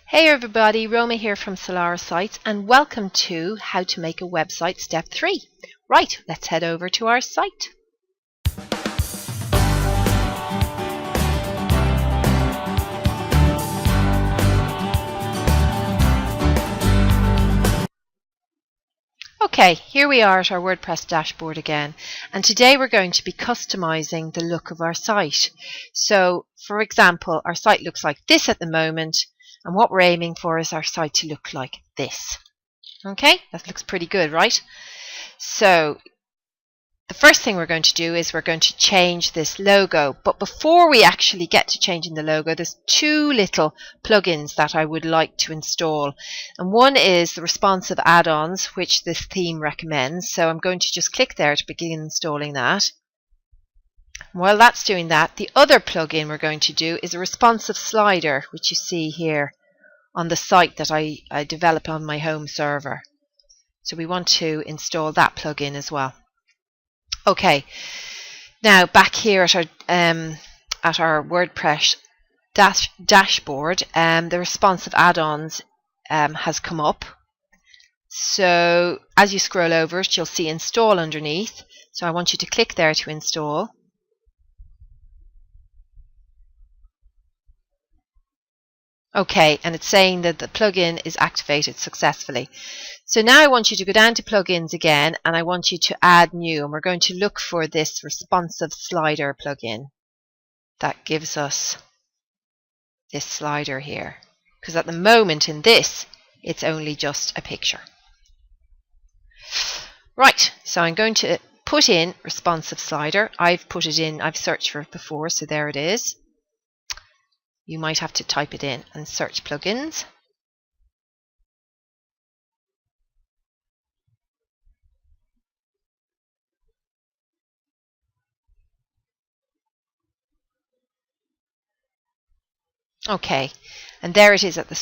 Hey everybody, Roma here from Solara Sites and welcome to How to Make a Website Step 3. Right, let's head over to our site. Okay, here we are at our WordPress dashboard again, and today we're going to be customizing the look of our site. So, for example, our site looks like this at the moment, and what we're aiming for is our site to look like this. Okay, that looks pretty good, right? So, the first thing we're going to do is we're going to change this logo. But before we actually get to changing the logo, there's two little plugins that I would like to install. And one is the responsive add-ons, which this theme recommends. So I'm going to just click there to begin installing that. While that's doing that, the other plugin we're going to do is a responsive slider, which you see here on the site that I develop on my home server. So we want to install that plugin as well. Okay, now back here at our WordPress dashboard, the responsive add-ons has come up. So as you scroll over it, you'll see install underneath. So I want you to click there to install. Okay, and it's saying that the plugin is activated successfully. So now I want you to go down to plugins again, and I want you to add new, and we're going to look for this responsive slider plugin that gives us this slider here, because at the moment in this it's only just a picture. Right, so I'm going to put in responsive slider. I've put it in, I've searched for it before, so there it is. You might have to type it in and search plugins. Okay, and there it is at the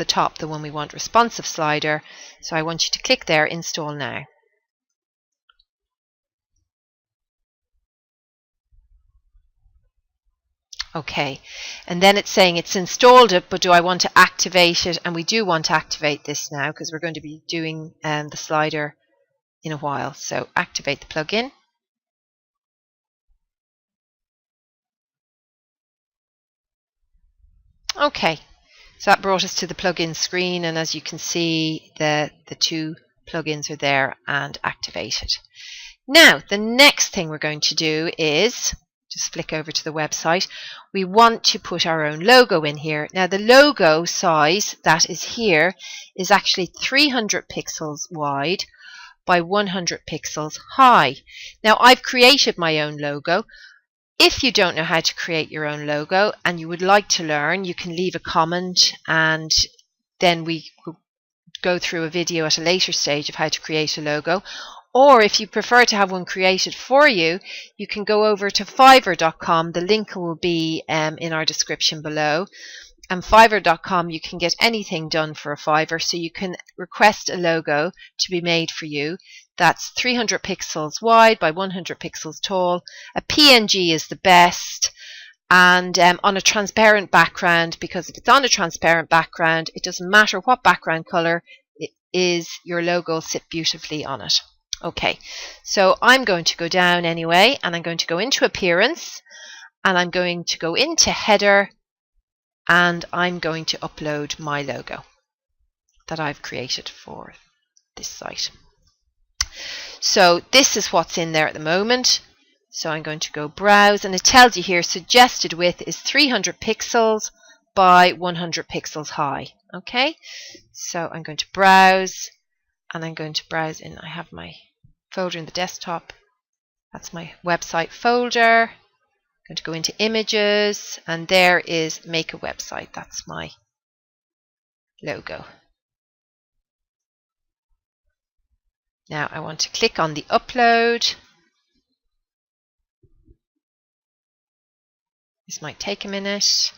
top, the one we want, responsive slider. So I want you to click there, install now. Okay, and then it's saying it's installed it, but do I want to activate it? And we do want to activate this now because we're going to be doing the slider in a while. So activate the plugin. Okay, so that brought us to the plugin screen, and as you can see, the two plugins are there and activated. Now, the next thing we're going to do is just flick over to the website. We want to put our own logo in here. Now, the logo size that is here is actually 300 pixels wide by 100 pixels high. Now, I've created my own logo. If you don't know how to create your own logo and you would like to learn, you can leave a comment and then we will go through a video at a later stage of how to create a logo. Or if you prefer to have one created for you, you can go over to Fiverr.com. The link will be in our description below. And Fiverr.com, you can get anything done for a Fiverr. So you can request a logo to be made for you. That's 300 pixels wide by 100 pixels tall. A PNG is the best. And on a transparent background, because if it's on a transparent background, it doesn't matter what background color it is, your logo will sit beautifully on it. Okay, so I'm going to go down anyway, and I'm going to go into appearance, and I'm going to go into header, and I'm going to upload my logo that I've created for this site. So this is what's in there at the moment. So I'm going to go browse, and it tells you here suggested width is 300 pixels by 100 pixels high. Okay, so I'm going to browse, and I'm going to browse in. I have my folder in the desktop. That's my website folder. I'm going to go into images, and there is make a website. That's my logo. Now I want to click on the upload. This might take a minute.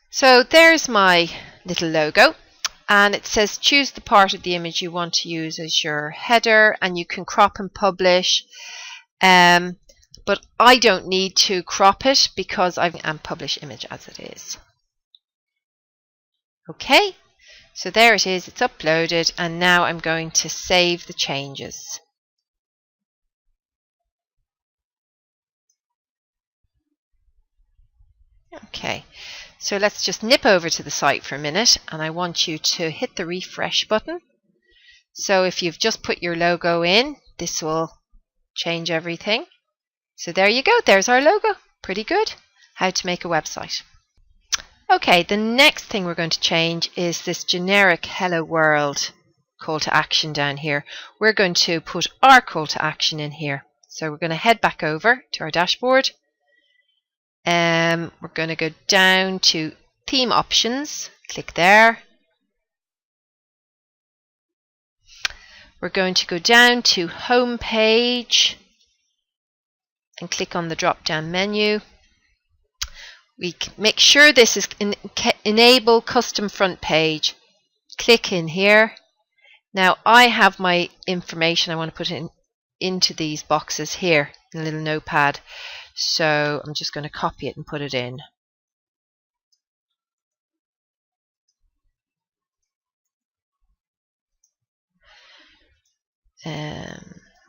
So there's my little logo, and it says choose the part of the image you want to use as your header, and you can crop and publish. but I don't need to crop it because I can publish image as it is. Okay, so there it is, it's uploaded, and now I'm going to save the changes. Okay, so let's just nip over to the site for a minute, and I want you to hit the refresh button. So if you've just put your logo in, this will change everything. So there you go, there's our logo. Pretty good. How to make a website. Okay, the next thing we're going to change is this generic Hello World call to action down here. We're going to put our call to action in here. So we're going to head back over to our dashboard. We're going to go down to theme options, click there. We're going to go down to home page and click on the drop down menu. We make sure this is enable custom front page. Click in here. Now I have my information I want to put into these boxes here in a little notepad. So I'm just going to copy it and put it in.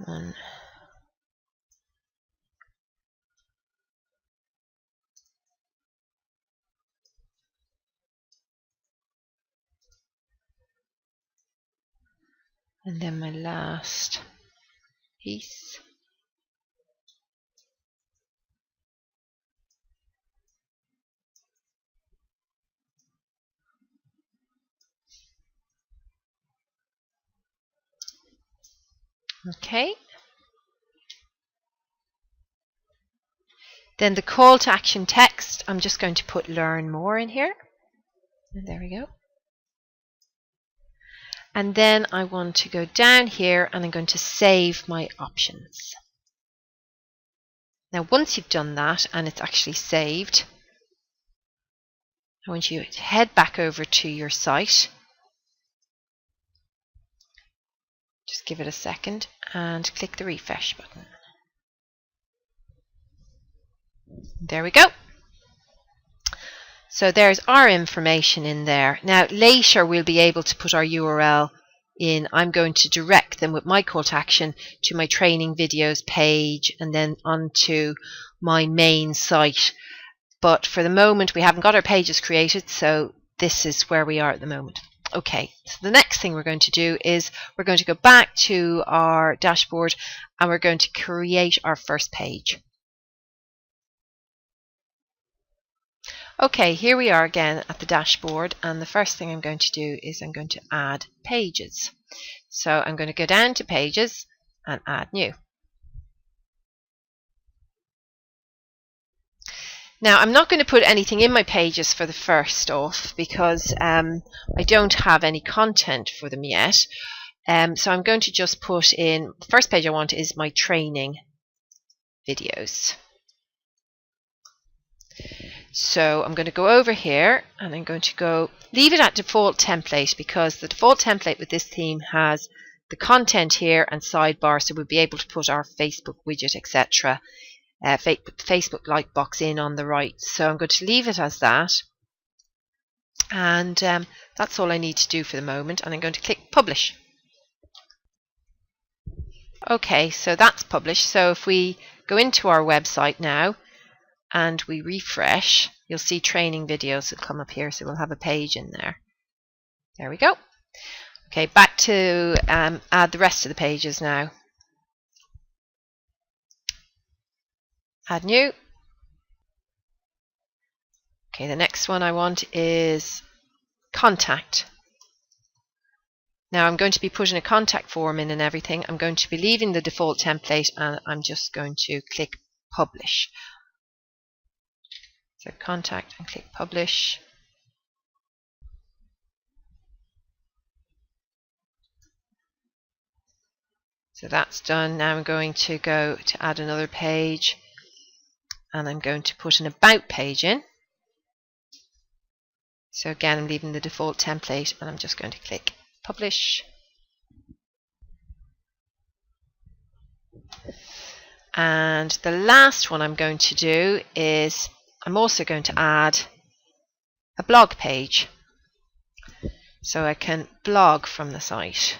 One. And then my last piece. Okay. Then the call to action text, I'm just going to put learn more in here. And there we go. And then I want to go down here and I'm going to save my options. Now once you've done that and it's actually saved, I want you to head back over to your site. Just give it a second and click the refresh button. There we go. So there's our information in there. Now later we'll be able to put our URL in. I'm going to direct them with my call to action to my training videos page and then onto my main site. But for the moment we haven't got our pages created, so this is where we are at the moment. Okay, so the next thing we're going to do is we're going to go back to our dashboard and we're going to create our first page. Okay, here we are again at the dashboard, and the first thing I'm going to do is I'm going to add pages. So I'm going to go down to pages and add new. Now I'm not going to put anything in my pages for the first off because I don't have any content for them yet. So I'm going to just put in, the first page I want is my training videos. So I'm going to go over here and I'm going to leave it at default template because the default template with this theme has the content here and sidebar, so we'll be able to put our Facebook widget, etc. Facebook like box in on the right. So I'm going to leave it as that, and that's all I need to do for the moment, and I'm going to click publish. Okay, so that's published. So if we go into our website now and we refresh, you'll see training videos will come up here, so we'll have a page in there. There we go. Okay, back to add the rest of the pages now. Add new. Okay, the next one I want is contact. Now I'm going to be putting a contact form in and everything. I'm going to be leaving the default template and I'm just going to click publish. So contact and click publish. So that's done. Now I'm going to go to add another page and I'm going to put an about page in. So again, I'm leaving the default template and I'm just going to click publish. And the last one I'm going to do is I'm also going to add a blog page, so I can blog from the site.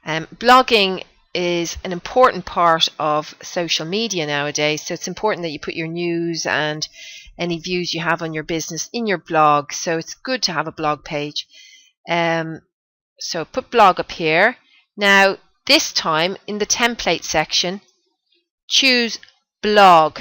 Blogging is an important part of social media nowadays, so it's important that you put your news and any views you have on your business in your blog, so it's good to have a blog page. So put blog up here. Now this time in the template section, choose blog.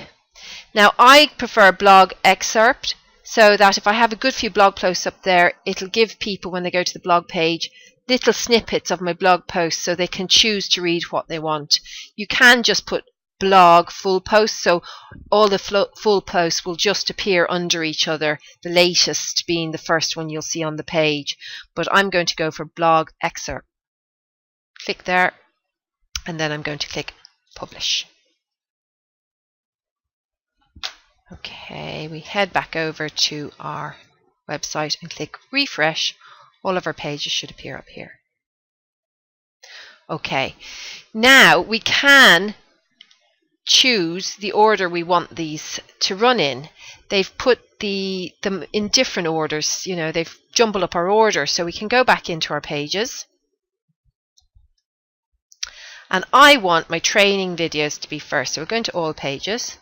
Now I prefer blog excerpt, so that if I have a good few blog posts up there, it'll give people, when they go to the blog page, little snippets of my blog posts so they can choose to read what they want. You can just put blog full posts, so all the full posts will just appear under each other, the latest being the first one you'll see on the page. But I'm going to go for blog excerpt. Click there, and then I'm going to click publish. Okay, we head back over to our website and click refresh. All of our pages should appear up here. Okay, now we can choose the order we want these to run in. They've put them in different orders, you know, they've jumbled up our order, so we can go back into our pages. And I want my training videos to be first, so we're going to all pages.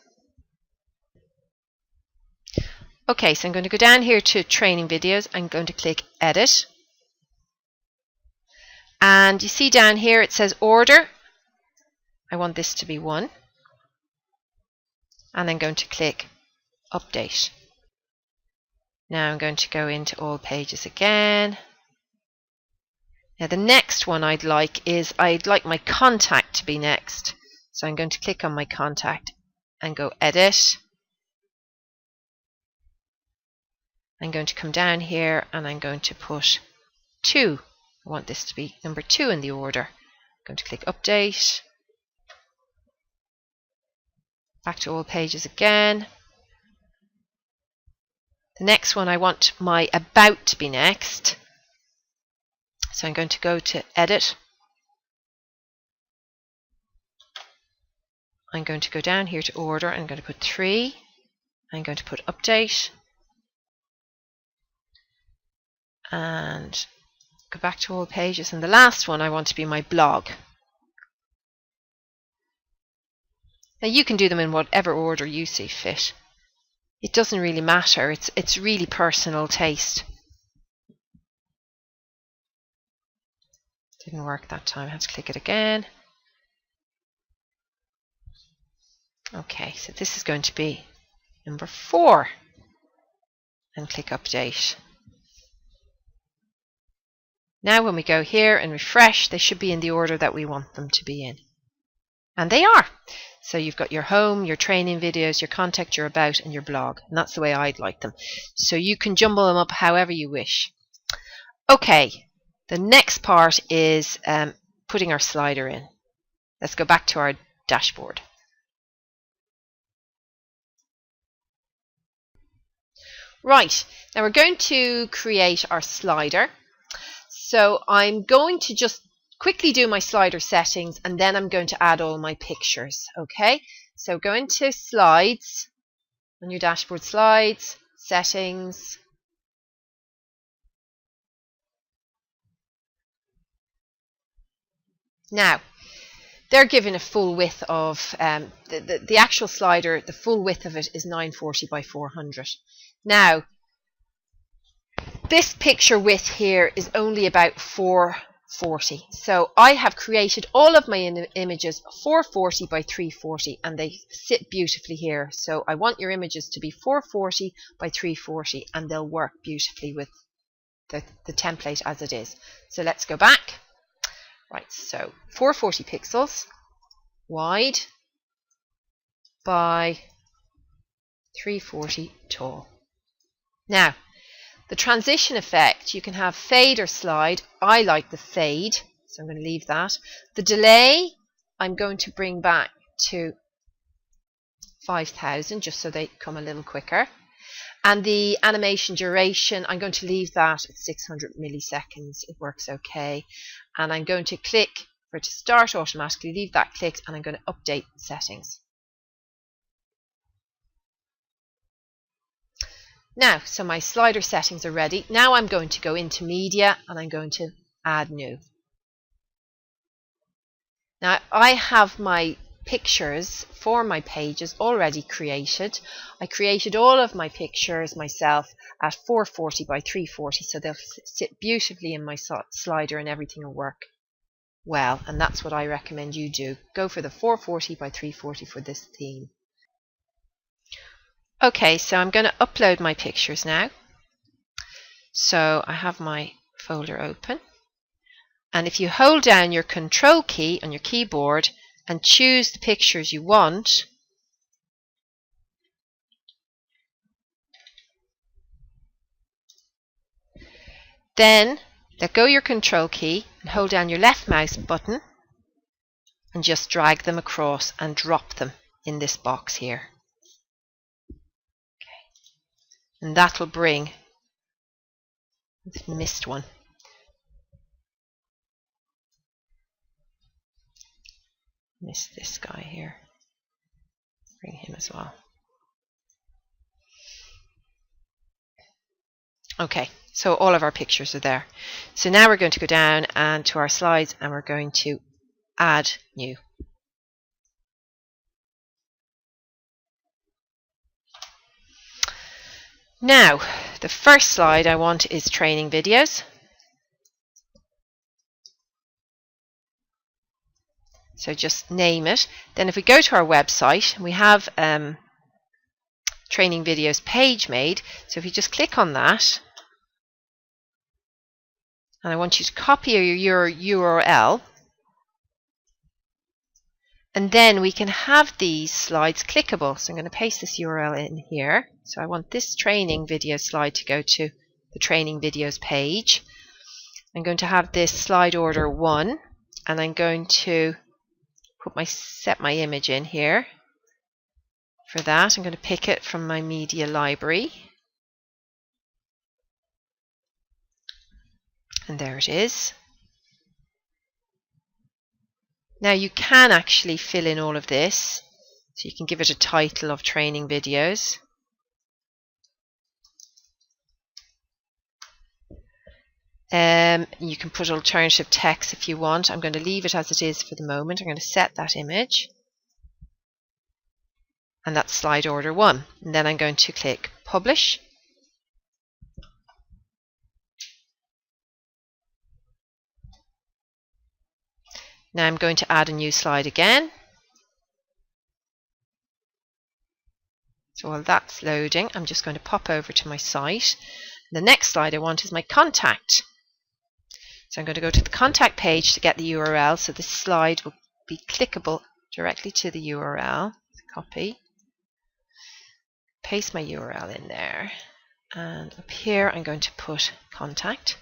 Okay, so I'm going to go down here to training videos. I'm going to click edit. And you see down here it says order. I want this to be 1. And I'm going to click update. Now I'm going to go into all pages again. Now the next one I'd like my contact to be next. So I'm going to click on my contact and go edit. I'm going to come down here and I'm going to put 2. I want this to be number 2 in the order. I'm going to click update. Back to all pages again. The next one I want my about to be next. So I'm going to go to edit. I'm going to go down here to order. I'm going to put 3. I'm going to put update. And go back to all pages, and the last one I want to be my blog. Now you can do them in whatever order you see fit. It doesn't really matter, it's really personal taste. Didn't work that time, I had to click it again. Okay, so this is going to be number 4. And click update. Now when we go here and refresh, they should be in the order that we want them to be in. And they are. So you've got your home, your training videos, your contact, your about, and your blog. And that's the way I'd like them. So you can jumble them up however you wish. Okay, the next part is putting our slider in. Let's go back to our dashboard. Right, now we're going to create our slider. So I'm going to just quickly do my slider settings, and then I'm going to add all my pictures. Okay, so go into slides, on your dashboard, slides, settings. Now, they're given a full width of, the actual slider, the full width of it is 940 by 400. Now, this picture width here is only about 440. So I have created all of my images 440 by 340, and they sit beautifully here. So I want your images to be 440 by 340, and they'll work beautifully with the template as it is. So let's go back. Right, so 440 pixels wide by 340 tall. Now, the transition effect, you can have fade or slide. I like the fade, so I'm going to leave that. The delay, I'm going to bring back to 5,000, just so they come a little quicker. And the animation duration, I'm going to leave that at 600 milliseconds. It works okay. And I'm going to click for it to start automatically. Leave that clicked, and I'm going to update the settings. Now, so my slider settings are ready. Now I'm going to go into media and I'm going to add new. Now I have my pictures for my pages already created. I created all of my pictures myself at 440 by 340, so they'll sit beautifully in my slider and everything will work well, and that's what I recommend you do. Go for the 440 by 340 for this theme. Okay, so I'm going to upload my pictures now. So I have my folder open, and if you hold down your Control key on your keyboard and choose the pictures you want, then let go your Control key and hold down your left mouse button and just drag them across and drop them in this box here. And that'll bring, missed one. Missed this guy here. Bring him as well. Okay, so all of our pictures are there. So now we're going to go down and to our slides and we're going to add new. Now, the first slide I want is training videos. So just name it. Then if we go to our website, we have training videos page made. So if you just click on that, and I want you to copy your URL, and then we can have these slides clickable. So I'm going to paste this URL in here. So I want this training video slide to go to the training videos page. I'm going to have this slide order 1, and I'm going to set my image in here. For that, I'm going to pick it from my media library. And there it is. Now you can actually fill in all of this. So you can give it a title of training videos. You can put alternative text if you want. I'm going to leave it as it is for the moment. I'm going to set that image. And that's slide order 1. And then I'm going to click publish. Now I'm going to add a new slide again. So while that's loading, I'm just going to pop over to my site. The next slide I want is my contact. So I'm going to go to the contact page to get the URL. So this slide will be clickable directly to the URL. Copy. Paste my URL in there. And up here I'm going to put contact.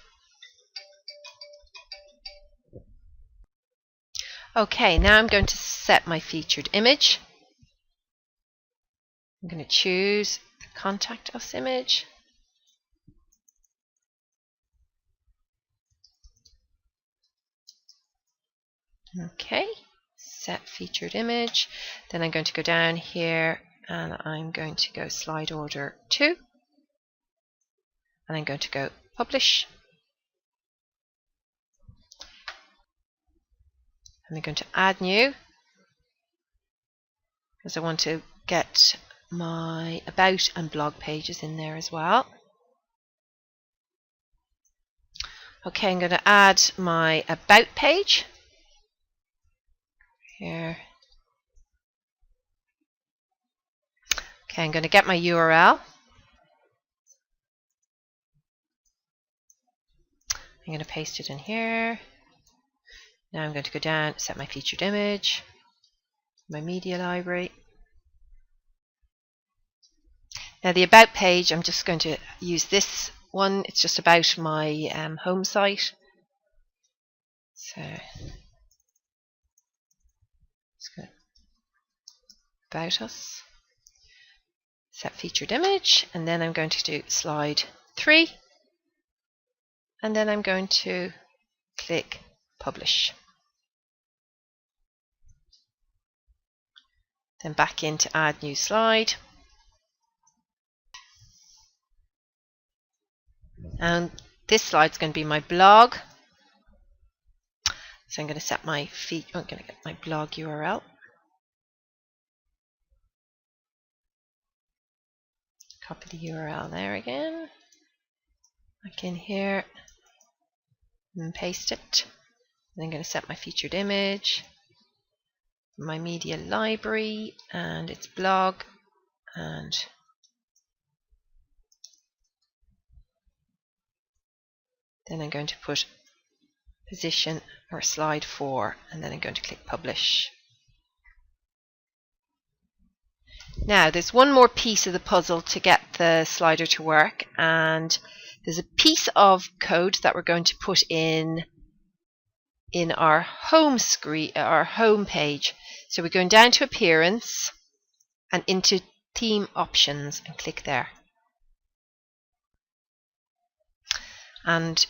Okay, now I'm going to set my featured image. I'm going to choose the contact us image. Okay, set featured image. Then I'm going to go down here and I'm going to go slide order 2. And I'm going to go publish. And I'm going to add new, because I want to get my about and blog pages in there as well. Okay, I'm going to add my about page here. Okay, I'm going to get my URL. I'm going to paste it in here. Now I'm going to go down, set my featured image, my media library. Now the about page, I'm just going to use this one. It's just about my home site. So just go about us, set featured image, and then I'm going to do slide 3, and then I'm going to click publish. then back into add new slide. And this slide is going to be my blog. So I'm going to set my I'm going to get my blog URL. Copy the URL there again. Back in here and paste it. And I'm going to set my featured image, my media library, and its blog, and then I'm going to put position or slide 4, and then I'm going to click publish. Now there's one more piece of the puzzle to get the slider to work, and there's a piece of code that we're going to put in our home screen, our home page. So we're going down to appearance and into theme options and click there. And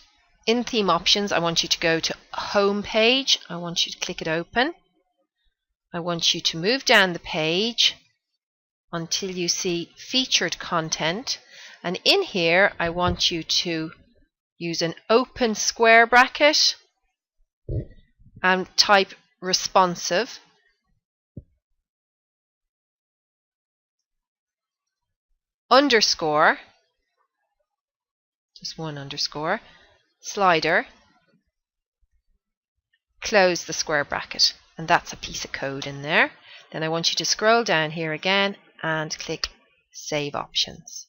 in theme options, I want you to go to home page. I want you to click it open. I want you to move down the page until you see featured content, and in here I want you to use an open square bracket and type responsive, underscore, just one underscore, slider, close the square bracket, and that's a piece of code in there. Then I want you to scroll down here again and click Save Options.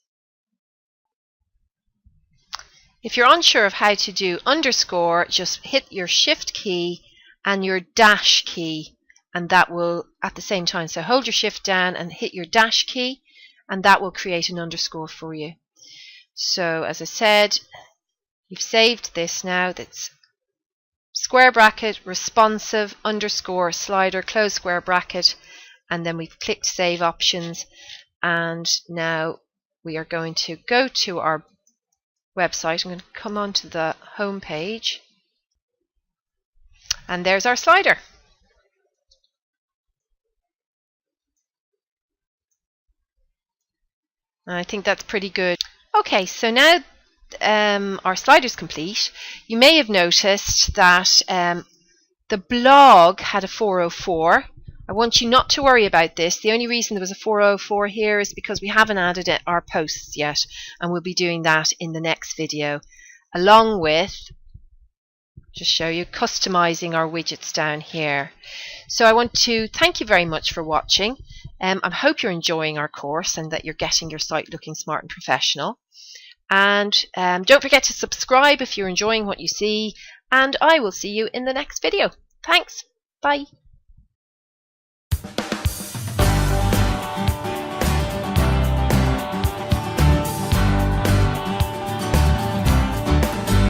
If you're unsure of how to do underscore, just hit your Shift key and your dash key, and that will at the same time. So hold your Shift down and hit your dash key, and that will create an underscore for you. So as I said, you've saved this now. That's square bracket, responsive, underscore, slider, close square bracket, and then we've clicked Save Options, and now we are going to go to our website. I'm going to come onto the home page, and there's our slider. And I think that's pretty good. Okay, so now our slider's complete. You may have noticed that the blog had a 404. I want you not to worry about this. The only reason there was a 404 here is because we haven't added our posts yet, and we'll be doing that in the next video, along with, just show you, customizing our widgets down here. So I want to thank you very much for watching. I hope you're enjoying our course and that you're getting your site looking smart and professional. And don't forget to subscribe if you're enjoying what you see, and I will see you in the next video. Thanks. Bye.